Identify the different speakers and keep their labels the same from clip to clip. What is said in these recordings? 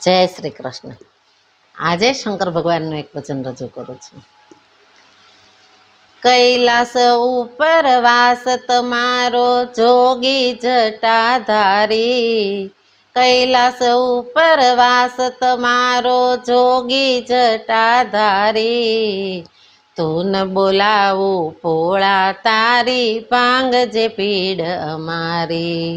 Speaker 1: જય શ્રી કૃષ્ણ. આજે શંકર ભગવાનનું એક વચન રજૂ કરું છું. કૈલાસ ઉપર વાસ તમારો જોગી જટાધારી. કૈલાસ ઉપર વાસ તમારો જોગી જટાધારી. તું ન બોલાવું ભોળા તારી પાંગજે પીડ અમારી.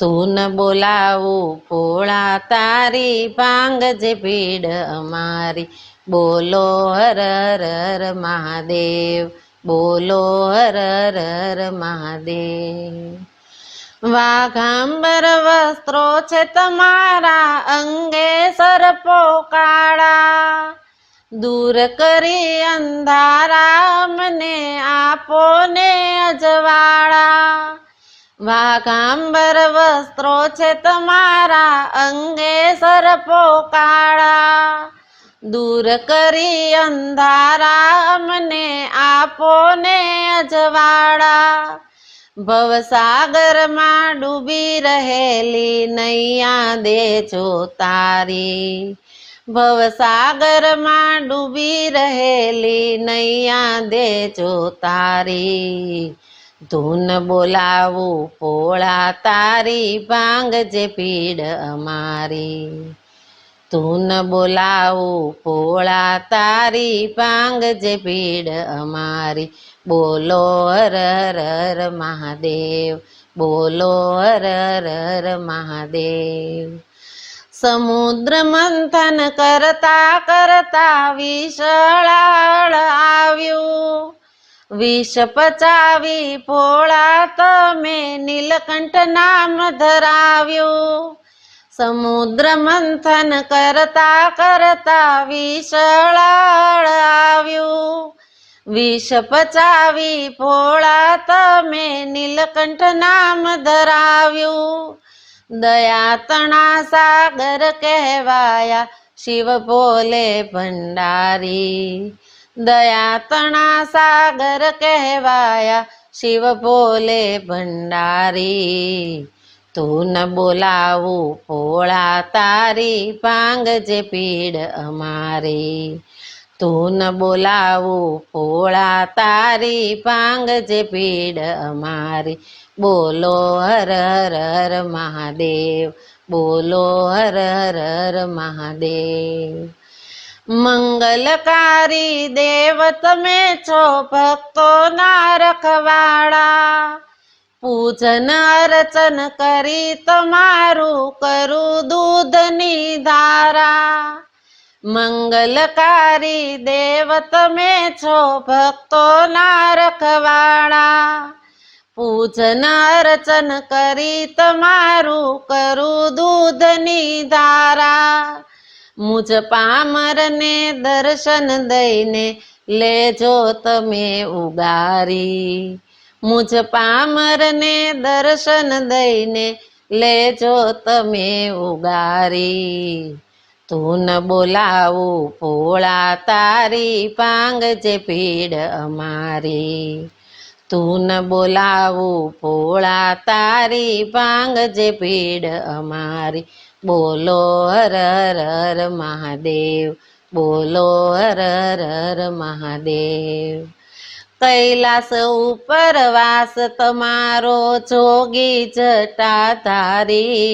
Speaker 1: તું ન બોલાવું ભોળા તારી પાંગજે પીડ અમારી. બોલો હર હર હર મહાદેવ, બોલો હર હર હર મહાદેવ. વાઘાંબર વસ્ત્રો છે તમારા અંગે સર્પો કાળા. દૂર કરી અંધારા અમને આપો ને અજવાળા. વાઘાંબર વસ્ત્રો છે તમારા અંગે સર્પો કાળા. દૂર કરી અંધારા અમને આપો ને અજવાળા. ભવસાગરમાં ડૂબી રહેલી નૈયા દેજો તારી. ભવસાગરમાં ડૂબી રહેલી નૈયા દેજો તારી. તું ન બોલાવું ભોળા તારી પાંગજે પીડ અમારી. તું ન બોલાવું ભોળા તારી પાંગજે પીડ અમારી. બોલો હર હર હર મહાદેવ, બોલો હર હર હર મહાદેવ. સમુદ્ર મંથન કરતા કરતા વિષળાળ આવ્યું. વિષ પચાવી ભોળા તમે નીલકંઠ નામ ધરાવ્યું. સમુદ્ર મંથન કરતા કરતા વિષળાળ આવ્યું. વિષ પચાવી ભોળા તમે નીલકંઠ નામ ધરાવ્યું. દયા તણા સાગર કહેવાયા શિવ ભોલે ભંડારી. દયા તણા સાગર કહેવાયા શિવ ભોલે ભંડારી. તું ન બોલાવું ભોળા તારી પાંગજે પીડ અમારી. તું ન બોલાવું ભોળા તારી પાંગજે પીડ અમારી. બોલો હર હર હર મહાદેવ, બોલો હર હર હર મહાદેવ. મંગલકારી દેવ તમે છો ભક્તોના રખવાળા. પૂજન અર્ચન કરી તમારું કરું દૂધની ધારા. મંગલકારી દેવ તમે છો ભક્તોના રખવાળા. પૂજન અર્ચન કરી તમારું કરું દૂધની ધારા. મુજ પામરને દર્શન દઈને લેજો તમે ઉગારી. મુજ પામરને દર્શન દઈને લેજો તમે ઉગારી. તું ન બોલાવું ભોળા તારી પાંગજે પીડ અમારી. તું ન બોલાવું ભોળા તારી પાંગજે પીડ અમારી. બોલો હર હર હર મહાદેવ, બોલો હર હર હર મહાદેવ. કૈલાસ ઉપર વાસ તમારો જોગી જટાધારી.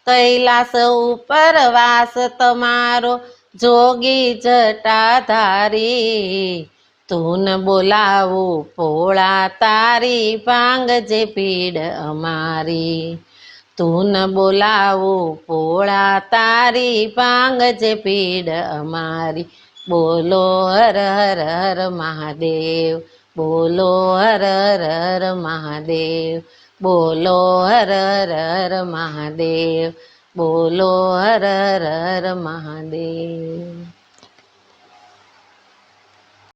Speaker 1: કૈલાસ ઉપર વાસ તમારો જોગી જટાધારી. તું ન બોલાવું ભોળા તારી પાંગજે પીડ અમારી. તું ન બોલાવું ભોળા તારી પાંગજે પીડ અમારી. બોલો હર હર હર મહાદેવ, બોલો હર હર હર મહાદેવ. બોલો હર હર હર મહાદેવ, બોલો હર હર હર મહાદેવ.